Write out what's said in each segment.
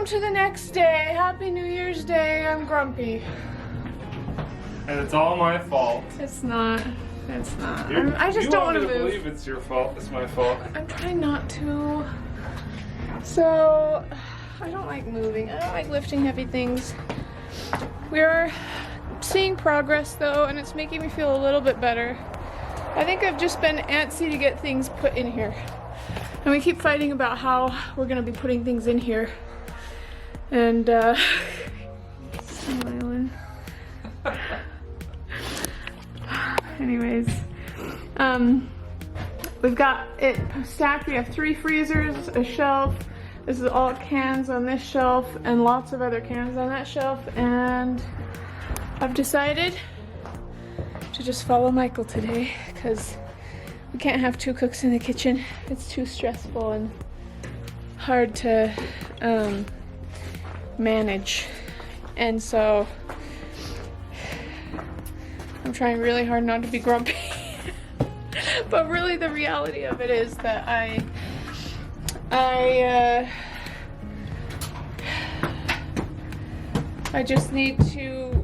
Welcome to the next day. Happy New Year's Day. I'm grumpy. And it's all my fault. It's not. It's not. I just don't want to move. You believe it's your fault. It's my fault. I'm trying not to. So, I don't like moving. I don't like lifting heavy things. We're seeing progress though, and it's making me feel a little bit better. I think I've just been antsy to get things put in here. And we keep fighting about how we're gonna be putting things in here. And, smiling. Anyways, we've got it stacked. We have 3 freezers, a shelf. This is all cans on this shelf and lots of other cans on that shelf. And I've decided to just follow Michael today because we can't have 2 cooks in the kitchen. It's too stressful and hard to manage. And so I'm trying really hard not to be grumpy. But really the reality of it is that I just need to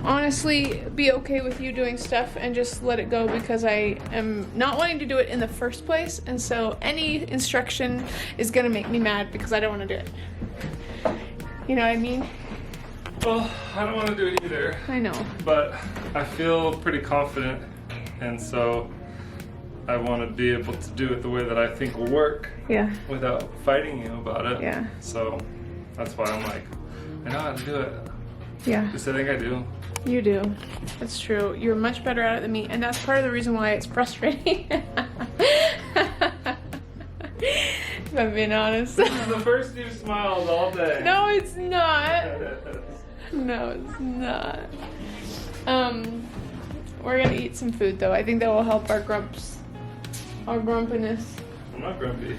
honestly be okay with you doing stuff and just let it go, because I am not wanting to do it in the first place, and so any instruction is gonna make me mad because I don't want to do it. You know what I mean? Well, I don't want to do it either. I know. But I feel pretty confident, and so I want to be able to do it the way that I think will work. Yeah. Without fighting you about it. Yeah. So that's why I'm like, I know how to do it. Yeah. Because I think I do. You do. That's true. You're much better at it than me, and that's part of the reason why it's frustrating. If I'm being honest. This is the first you've smiled all day. No, it's not. No, it's not. We're gonna eat some food though. I think that will help our grumpiness. I'm not grumpy.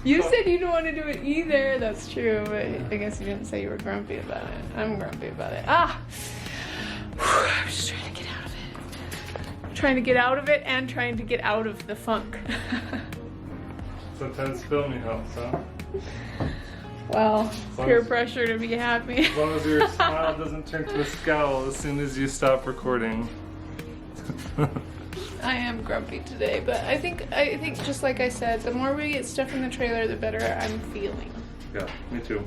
You said you don't want to do it either. That's true, but I guess you didn't say you were grumpy about it. I'm grumpy about it. I'm just trying to get out of it. Trying to get out of it and trying to get out of the funk. Sometimes filming helps, huh? Well, peer pressure to be happy. As long as your smile doesn't turn to a scowl as soon as you stop recording. I am grumpy today, but I think just like I said, the more we get stuff in the trailer, the better I'm feeling. Yeah, me too.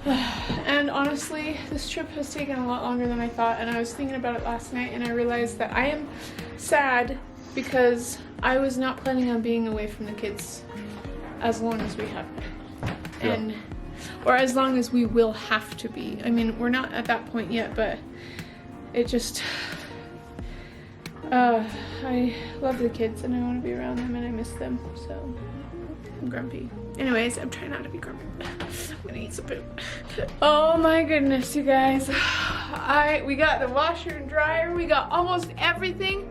And honestly, this trip has taken a lot longer than I thought, and I was thinking about it last night, and I realized that I am sad because I was not planning on being away from the kids as long as we have been. Or as long as we will have to be. I mean, we're not at that point yet, but it just, I love the kids and I want to be around them and I miss them, so I'm grumpy. Anyways, I'm trying not to be grumpy. I'm gonna eat some food. Oh my goodness, you guys. We got the washer and dryer, we got almost everything.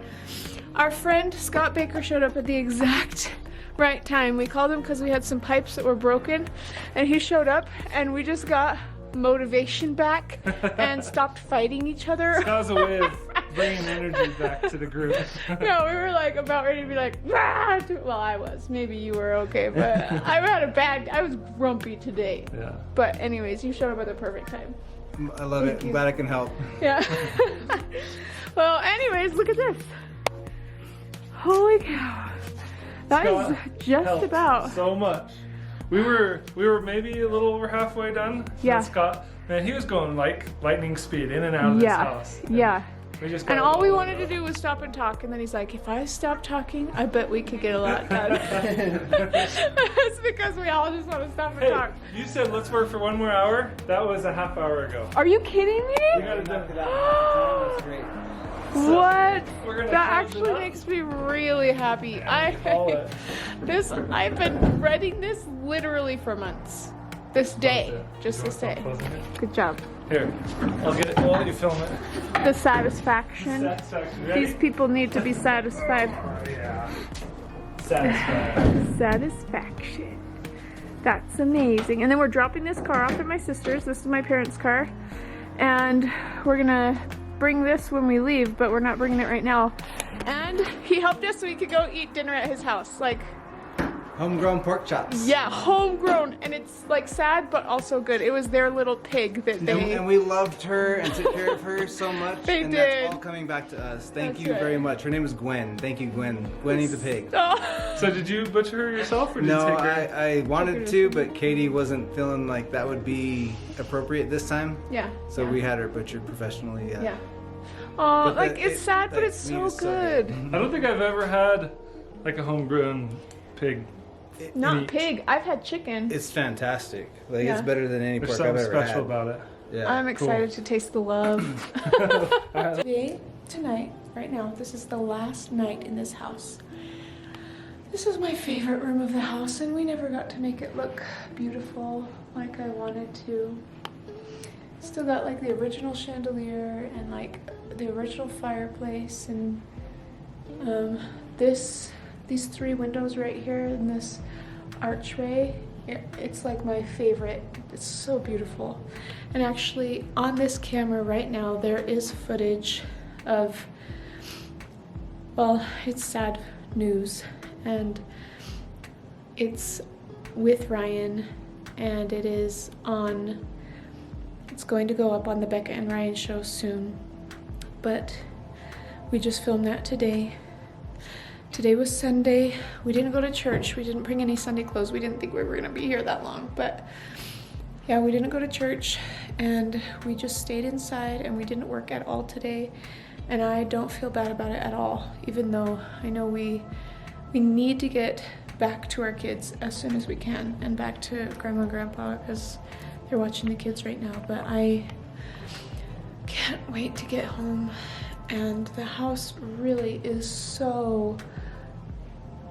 Our friend Scott Baker showed up at the exact right time. We called him because we had some pipes that were broken, and he showed up and we just got motivation back and stopped fighting each other. That was a way of bringing energy back to the group. No, we were like about ready to be like, ah! Well, I was. Maybe you were okay, but I was grumpy today. Yeah. But anyways, you showed up at the perfect time. I love it. I'm glad I can help. Yeah. Well, anyways, look at this. Holy cow. That is just about so much. We were maybe a little over halfway done. Yeah. And Scott, man, he was going like lightning speed in and out of this house. Yeah. And all we wanted to do was stop and talk, and then he's like, if I stop talking, I bet we could get a lot done. It's because we all just want to stop and talk. You said let's work for 1 more hour? That was a half hour ago. Are you kidding me? We gotta do that. That's great. What? That actually makes me really happy. I've been dreading this literally for months. This day, just this day. Good job. Here, I'll get it. I'll let you film it. The satisfaction. These people need to be satisfied. Yeah. Satisfied. Satisfaction. That's amazing. And then we're dropping this car off at my sister's. This is my parents' car. And we're gonna bring this when we leave, but we're not bringing it right now. And he helped us so we could go eat dinner at his house. Like, Homegrown pork chops. Yeah, homegrown, and it's like sad but also good. It was their little pig that they. And we loved her and took care of her so much. They and did. That's all coming back to us. Thank That's you right. very much. Her name is Gwen. Thank you, Gwen. Gwenny the pig. Oh. So did you butcher her yourself, or did No, you take her? I wanted to, but Katie wasn't feeling like that would be appropriate this time. Yeah. So we had her butchered professionally. Yeah. Oh, But like the- it's sad, but that it's so meat is good. good. I don't think I've ever had like a homegrown pig. Not meat. pig. I've had chicken. It's fantastic. Like Yeah. it's better than any There's pork I've something ever special had. about it. Yeah. I'm excited to taste the love. Tonight, right now, this is the last night in this house. This is my favorite room of the house, and we never got to make it look beautiful like I wanted to. Still got like the original chandelier and like the original fireplace, and these 3 windows right here and this archway. It's like my favorite. It's so beautiful. And actually on this camera right now there is footage of, well, it's sad news, and it's with Ryan, and it's going to go up on the Becca and Ryan show soon, but we just filmed that today. Today was Sunday. We didn't go to church. We didn't bring any Sunday clothes. We didn't think we were gonna be here that long, but yeah, we didn't go to church, and we just stayed inside, and we didn't work at all today, and I don't feel bad about it at all, even though I know we need to get back to our kids as soon as we can, and back to Grandma and Grandpa, because they're watching the kids right now, but I can't wait to get home. And the house really is so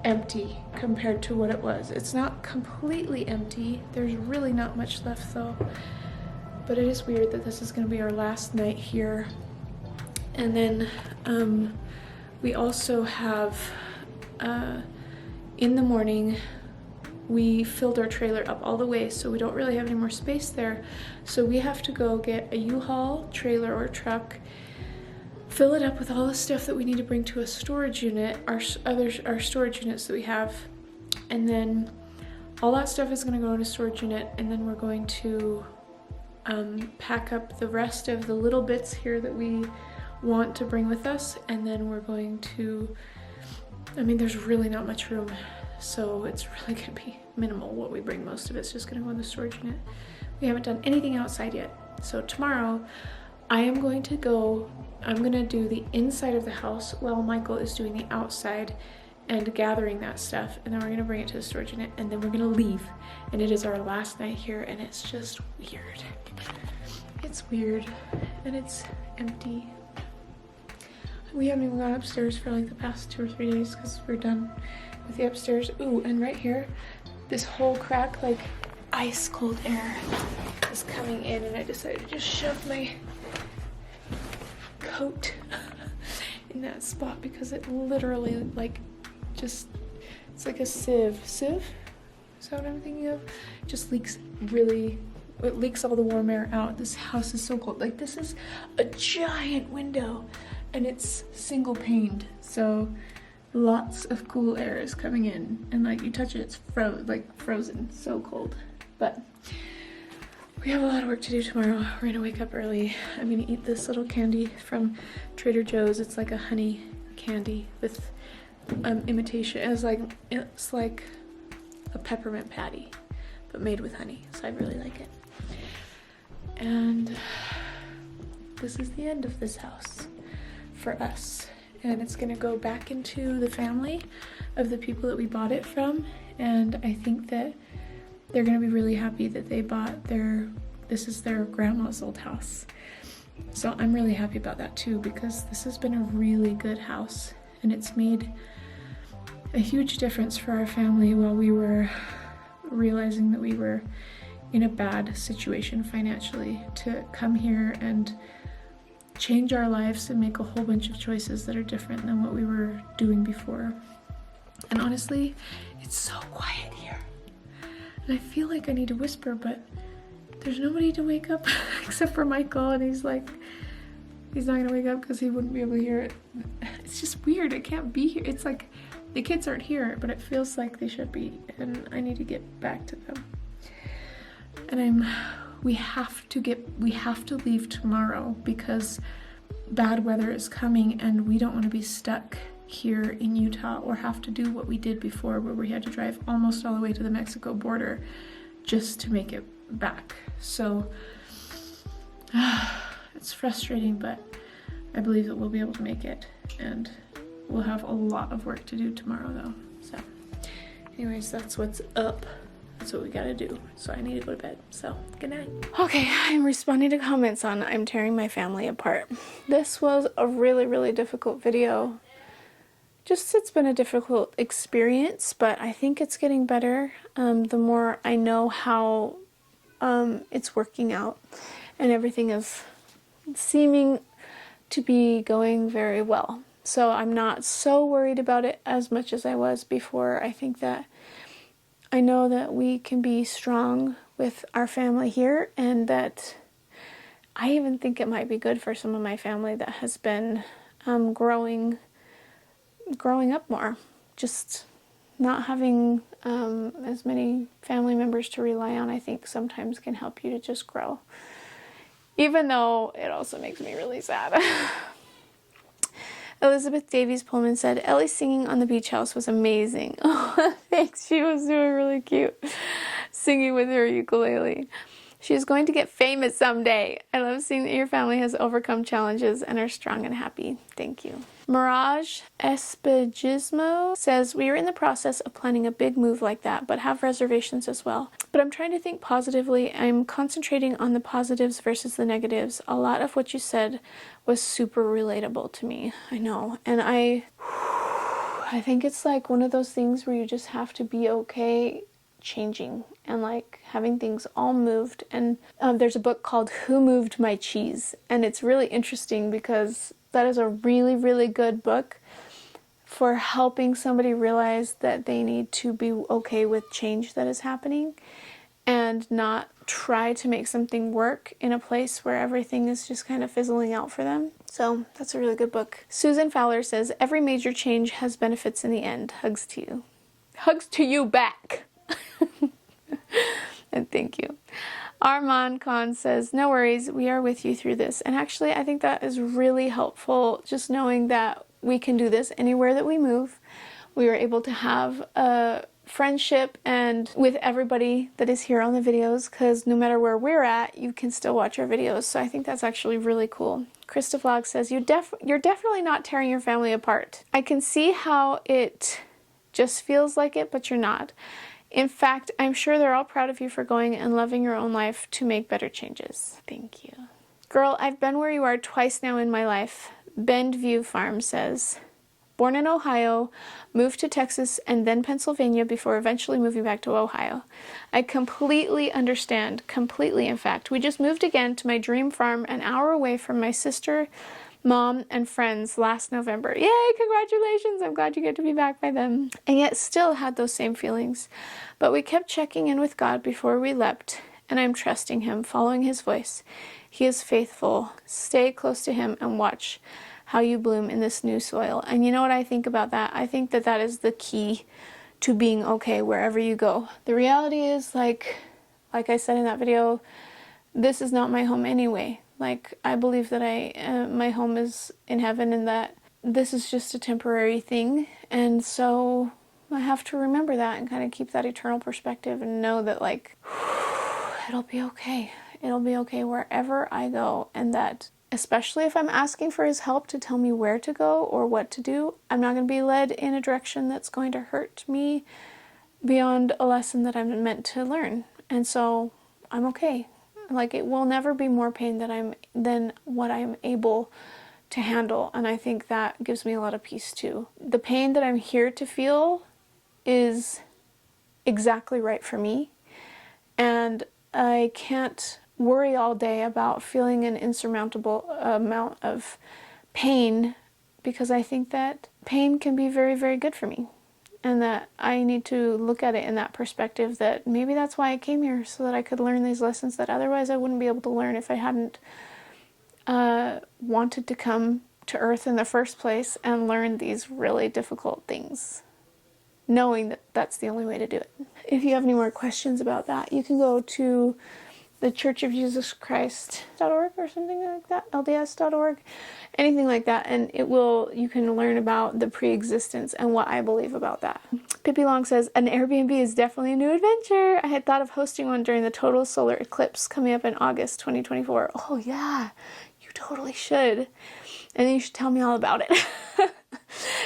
empty compared to what it was. It's not completely empty. There's really not much left though. But it is weird that this is gonna be our last night here. And then we also have, in the morning, we filled our trailer up all the way, so we don't really have any more space there. So we have to go get a U-Haul trailer or truck, fill it up with all the stuff that we need to bring to a storage unit, our storage units that we have, and then all that stuff is going to go in a storage unit, and then we're going to pack up the rest of the little bits here that we want to bring with us, and then we're going to, I mean, there's really not much room, so it's really going to be minimal what we bring. Most of it's just going to go in the storage unit. We haven't done anything outside yet, so tomorrow I'm going to do the inside of the house while Michael is doing the outside and gathering that stuff, and then we're going to bring it to the storage unit, and then we're going to leave. And it is our last night here, and it's just weird. It's weird, and it's empty. We haven't even gone upstairs for like the past 2 or 3 days because we're done with the upstairs. Ooh, and right here, this whole crack, like ice cold air is coming in, and I decided to just shove my coat in that spot because it literally like just, it's like a sieve. Sieve? Is that what I'm thinking of? It just leaks really, it leaks all the warm air out. This house is so cold. Like, this is a giant window and it's single paned, so lots of cool air is coming in, and like you touch it, it's frozen, so cold. But we have a lot of work to do tomorrow. We're gonna wake up early. I'm gonna eat this little candy from Trader Joe's. It's like a honey candy with imitation. It's like a peppermint patty, but made with honey. So I really like it. And this is the end of this house for us. And it's gonna go back into the family of the people that we bought it from. And I think that they're gonna be really happy that they bought this is their grandma's old house. So I'm really happy about that too, because this has been a really good house, and it's made a huge difference for our family while we were realizing that we were in a bad situation financially, to come here and change our lives and make a whole bunch of choices that are different than what we were doing before. And honestly, it's so quiet here. And I feel like I need to whisper, but there's nobody to wake up except for Michael, and he's not gonna wake up because he wouldn't be able to hear it. It's just weird, it can't be here. It's like The kids aren't here, but it feels like they should be, and I need to get back to them. And we have to leave tomorrow because bad weather is coming and we don't want to be stuck here in Utah or have to do what we did before where we had to drive almost all the way to the Mexico border just to make it back. So it's frustrating, but I believe that we'll be able to make it, and we'll have a lot of work to do tomorrow though. So anyways, that's what's up. That's what we gotta do. So I need to go to bed. So good night. Okay, I'm responding to comments on I'm tearing my family apart. This was a really, really difficult video. Just, it's been a difficult experience, but I think it's getting better. The more I know how it's working out, and everything is seeming to be going very well. So I'm not so worried about it as much as I was before. I think that I know that we can be strong with our family here, and that I even think it might be good for some of my family that has been growing up more. Just not having as many family members to rely on, I think sometimes can help you to just grow. Even though it also makes me really sad. Elizabeth Davies Pullman said, Ellie singing on the beach house was amazing. Oh, thanks. She was doing really cute. Singing with her ukulele. She is going to get famous someday. I love seeing that your family has overcome challenges and are strong and happy. Thank you. Mirage Espagismo says, we are in the process of planning a big move like that, but have reservations as well. But I'm trying to think positively. I'm concentrating on the positives versus the negatives. A lot of what you said was super relatable to me. I know. And I think it's like one of those things where you just have to be okay changing and like having things all moved. And there's a book called Who Moved My Cheese, and it's really interesting because that is a really, really good book for helping somebody realize that they need to be okay with change that is happening and not try to make something work in a place where everything is just kind of fizzling out for them. So that's a really good book. Susan Fowler says, every major change has benefits in the end. Hugs to you. Hugs to you back. And thank you. Armand Khan says, no worries, we are with you through this. And actually, I think that is really helpful, just knowing that we can do this anywhere that we move. We are able to have a friendship and with everybody that is here on the videos, because no matter where we're at, you can still watch our videos. So I think that's actually really cool. Krista Vlog says, you're definitely not tearing your family apart. I can see how it just feels like it, but you're not. In fact, I'm sure they're all proud of you for going and loving your own life to make better changes. Thank you. Girl, I've been where you are twice now in my life. Bend View Farm says, born in Ohio, moved to Texas and then Pennsylvania before eventually moving back to Ohio. I completely understand. Completely, in fact. We just moved again to my dream farm an hour away from my sister, mom, and friends last November. Yay, congratulations! I'm glad you get to be back by then. And yet still had those same feelings. But we kept checking in with God before we leapt, and I'm trusting Him, following His voice. He is faithful. Stay close to Him and watch how you bloom in this new soil. And you know what I think about that? I think that that is the key to being okay wherever you go. The reality is, like I said in that video, this is not my home anyway. Like, I believe that my home is in heaven, and that this is just a temporary thing. And so I have to remember that and kind of keep that eternal perspective and know that, like, it'll be okay. It'll be okay wherever I go. And that, especially if I'm asking for His help to tell me where to go or what to do, I'm not going to be led in a direction that's going to hurt me beyond a lesson that I'm meant to learn. And so I'm okay. Like, it will never be more pain than what I'm able to handle. And I think that gives me a lot of peace too. The pain that I'm here to feel is exactly right for me. And I can't worry all day about feeling an insurmountable amount of pain, because I think that pain can be very, very good for me. And that I need to look at it in that perspective, that maybe that's why I came here, so that I could learn these lessons that otherwise I wouldn't be able to learn if I hadn't wanted to come to Earth in the first place and learn these really difficult things. knowing that that's the only way to do it. If you have any more questions about that, you can go to the Church of Jesus Christ.org or something like that, LDS.org, anything like that, and you can learn about the pre-existence and what I believe about that. Pippi Long says, an Airbnb is definitely a new adventure. I had thought of hosting one during the total solar eclipse coming up in August 2024. Oh yeah, you totally should. And then you should tell me all about it.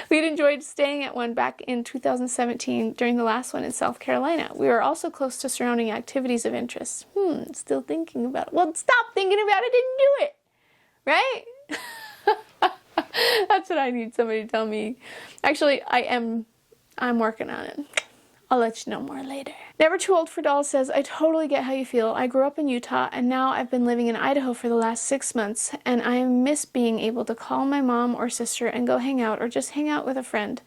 We'd enjoyed staying at one back in 2017 during the last one in South Carolina. We were also close to surrounding activities of interest. Still thinking about it. Well, stop thinking about it and do it. Right? That's what I need somebody to tell me. Actually, I'm working on it. I'll let you know more later. Never Too Old for Dolls says, I totally get how you feel. I grew up in Utah and now I've been living in Idaho for the last 6 months, and I miss being able to call my mom or sister and go hang out or just hang out with a friend.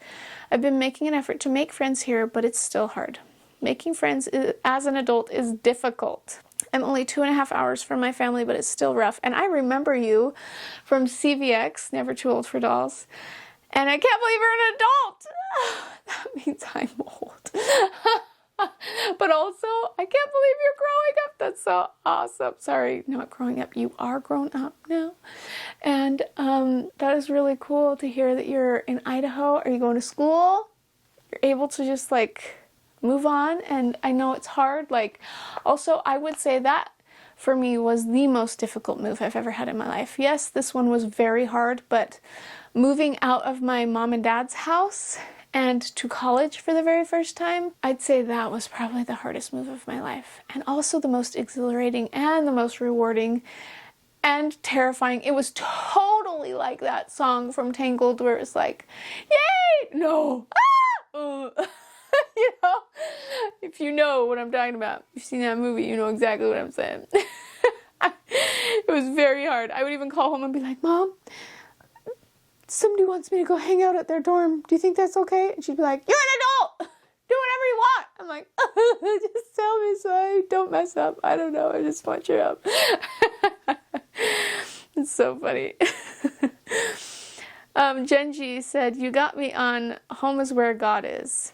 I've been making an effort to make friends here, but it's still hard. Making friends as an adult is difficult. I'm only 2.5 hours from my family, but it's still rough. And I remember you from CVX, Never Too Old for Dolls. And I can't believe you're an adult. That means I'm old. But also, I can't believe you're growing up. That's so awesome. Sorry, not growing up. You are grown up now. And that is really cool to hear that you're in Idaho. Are you going to school? You're able to just like move on. And I know it's hard. Like, also, I would say that for me was the most difficult move I've ever had in my life. Yes, this one was very hard, but moving out of my mom and dad's house and to college for the very first time, I'd say that was probably the hardest move of my life. And also the most exhilarating and the most rewarding and terrifying. It was totally like that song from Tangled where it's like, yay! No! Ah! You know? If you know what I'm talking about, if you've seen that movie, you know exactly what I'm saying. It was very hard. I would even call home and be like, Mom, somebody wants me to go hang out at their dorm. Do you think that's okay? And she'd be like, you're an adult! Do whatever you want! I'm like, just tell me so I don't mess up. I don't know. I just want you up. It's so funny. Genji said, you got me on Home is Where God Is.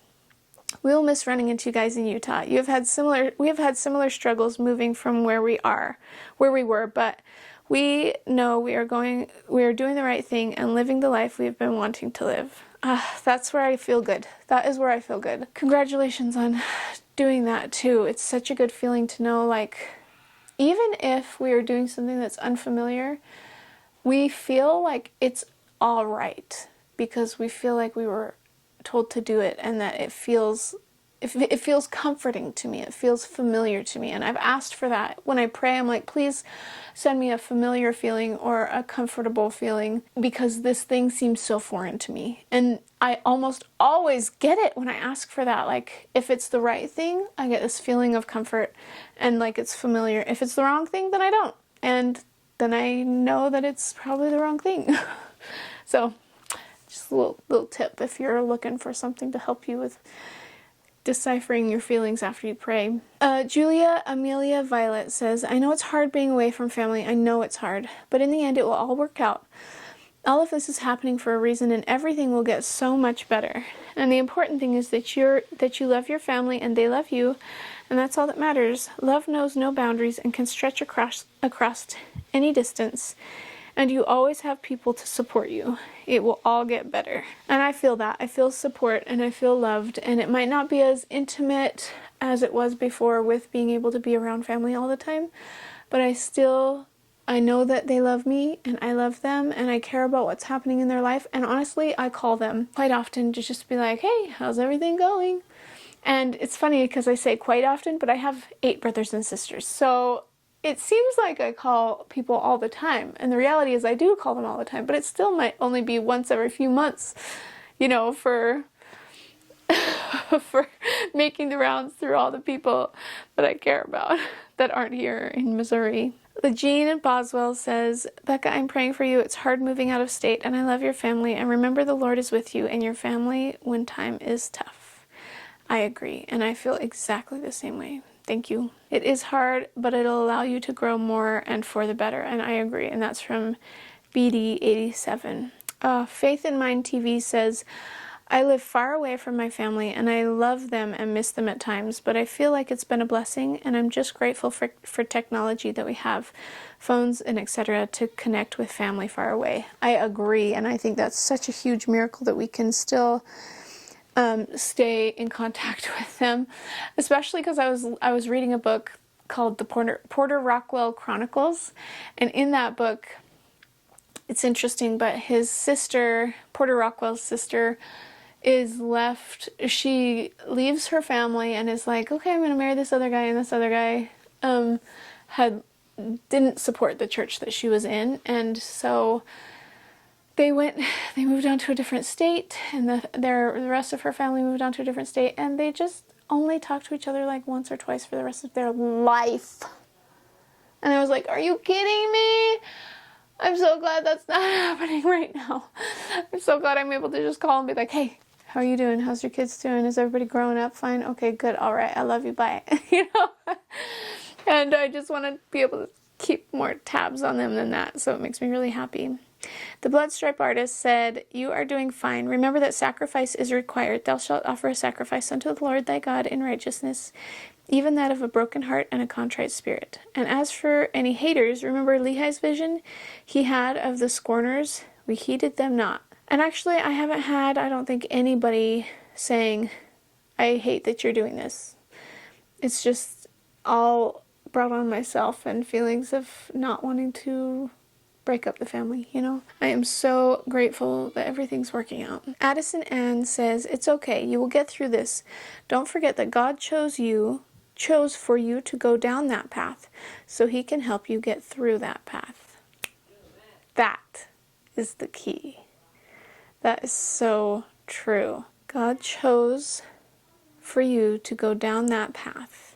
We'll miss running into you guys in Utah. We have had similar struggles moving from where we were, but we know we are doing the right thing and living the life we've been wanting to live. That's where I feel good. That is where I feel good. Congratulations on doing that too. It's such a good feeling to know, like, even if we are doing something that's unfamiliar, we feel like it's all right because we feel like we were told to do it, and that it feels comforting to me. It feels familiar to me, and I've asked for that. When I pray, I'm like, please send me a familiar feeling or a comfortable feeling, because this thing seems so foreign to me. And I almost always get it when I ask for that. Like, if it's the right thing, I get this feeling of comfort and like it's familiar. If it's the wrong thing, then I don't. And then I know that it's probably the wrong thing. So just a little tip if you're looking for something to help you with deciphering your feelings after you pray. Julia Amelia Violet says, I know it's hard being away from family. I know it's hard, but in the end it will all work out. All of this is happening for a reason, and everything will get so much better. And the important thing is that you love your family and they love you, and that's all that matters. Love knows no boundaries and can stretch across any distance. And you always have people to support you. It will all get better. And I feel that. I feel support and I feel loved. And it might not be as intimate as it was before with being able to be around family all the time. But I know that they love me and I love them and I care about what's happening in their life. And honestly, I call them quite often to just be like, hey, how's everything going? And it's funny because I say quite often, but I have 8 brothers and sisters. So it seems like I call people all the time, and the reality is I do call them all the time, but it still might only be once every few months, you know, for making the rounds through all the people that I care about that aren't here in Missouri. Jean Boswell says, Becca, I'm praying for you. It's hard moving out of state, and I love your family, and remember the Lord is with you and your family when time is tough. I agree, and I feel exactly the same way. Thank you. It is hard, but it'll allow you to grow more and for the better. And I agree. And that's from BD87. Faith in Mind TV says, I live far away from my family and I love them and miss them at times, but I feel like it's been a blessing and I'm just grateful for technology that we have, phones and etc. to connect with family far away. I agree, and I think that's such a huge miracle that we can still stay in contact with them, especially because I was reading a book called the Porter Rockwell Chronicles, and in that book, it's interesting, but his sister, Porter Rockwell's sister, she leaves her family and is like, okay, I'm going to marry this other guy, and this other guy didn't support the church that she was in, and so they moved on to a different state, and the rest of her family moved on to a different state, and they just only talked to each other like once or twice for the rest of their life. And I was like, are you kidding me? I'm so glad that's not happening right now. I'm so glad I'm able to just call and be like, hey, how are you doing? How's your kids doing? Is everybody growing up fine? Okay, good. All right. I love you. Bye. You know? And I just want to be able to keep more tabs on them than that. So it makes me really happy. The Bloodstripe artist said, you are doing fine. Remember that sacrifice is required. Thou shalt offer a sacrifice unto the Lord thy God in righteousness, even that of a broken heart and a contrite spirit. And as for any haters, remember Lehi's vision he had of the scorners? We heeded them not. And actually, I haven't had, I don't think, anybody saying, I hate that you're doing this. It's just all brought on myself and feelings of not wanting to break up the family, you know? I am so grateful that everything's working out. Addison Ann says, it's okay. You will get through this. Don't forget that God chose for you to go down that path so he can help you get through that path. That is the key. That is so true. God chose for you to go down that path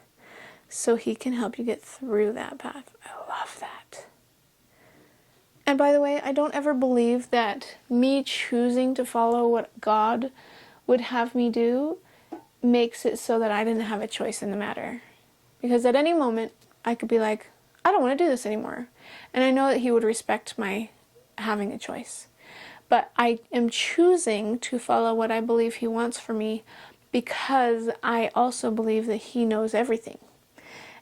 so he can help you get through that path. I love that. And by the way, I don't ever believe that me choosing to follow what God would have me do makes it so that I didn't have a choice in the matter. Because at any moment, I could be like, I don't want to do this anymore. And I know that he would respect my having a choice. But I am choosing to follow what I believe he wants for me because I also believe that he knows everything.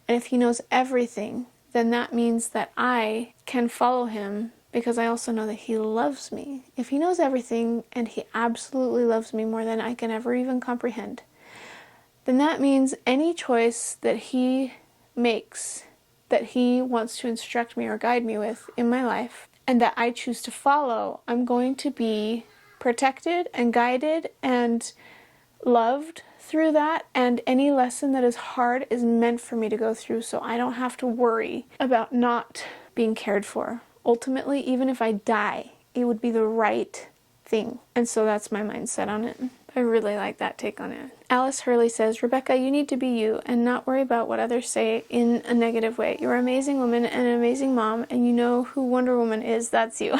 And if he knows everything, then that means that I can follow him because I also know that he loves me. If he knows everything and he absolutely loves me more than I can ever even comprehend, then that means any choice that he makes, that he wants to instruct me or guide me with in my life, and that I choose to follow, I'm going to be protected and guided and loved through that, and any lesson that is hard is meant for me to go through so I don't have to worry about not being cared for. Ultimately, even if I die, it would be the right thing. And so that's my mindset on it. I really like that take on it. Alice Hurley says, Rebecca, you need to be you and not worry about what others say in a negative way. You're an amazing woman and an amazing mom, and you know who Wonder Woman is. That's you.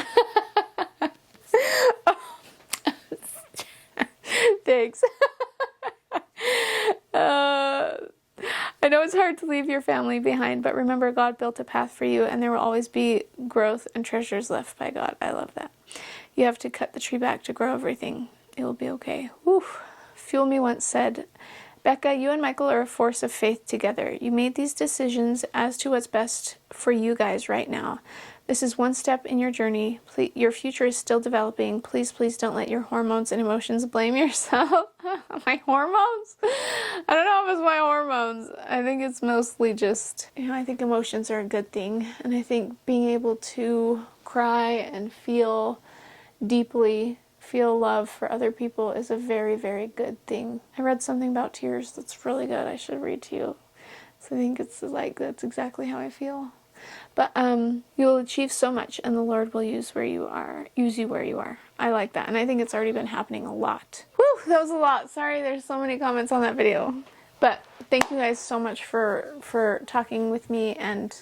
Thanks. I know it's hard to leave your family behind, but remember God built a path for you and there will always be growth and treasures left by God. I love that. You have to cut the tree back to grow everything. It will be okay. Woo. Fuel Me once said, Becca, you and Michael are a force of faith together. You made these decisions as to what's best for you guys right now. This is one step in your journey. Please, your future is still developing. Please, please don't let your hormones and emotions blame yourself. My hormones? I don't know if it's my hormones. I think it's mostly just, I think emotions are a good thing. And I think being able to cry and feel deeply, feel love for other people is a very, very good thing. I read something about tears that's really good. I should read to you. So I think it's like, that's exactly how I feel. But you will achieve so much and the Lord will use you where you are. I like that. And I think it's already been happening a lot. Whew, that was a lot. Sorry, there's so many comments on that video. But thank you guys so much for talking with me and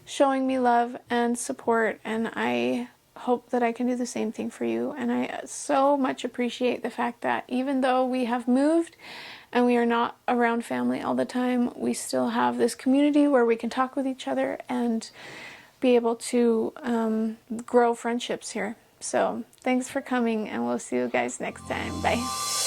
showing me love and support. And I hope that I can do the same thing for you. And I so much appreciate the fact that even though we have moved and we are not around family all the time, we still have this community where we can talk with each other and be able to grow friendships here. So thanks for coming, and we'll see you guys next time. Bye.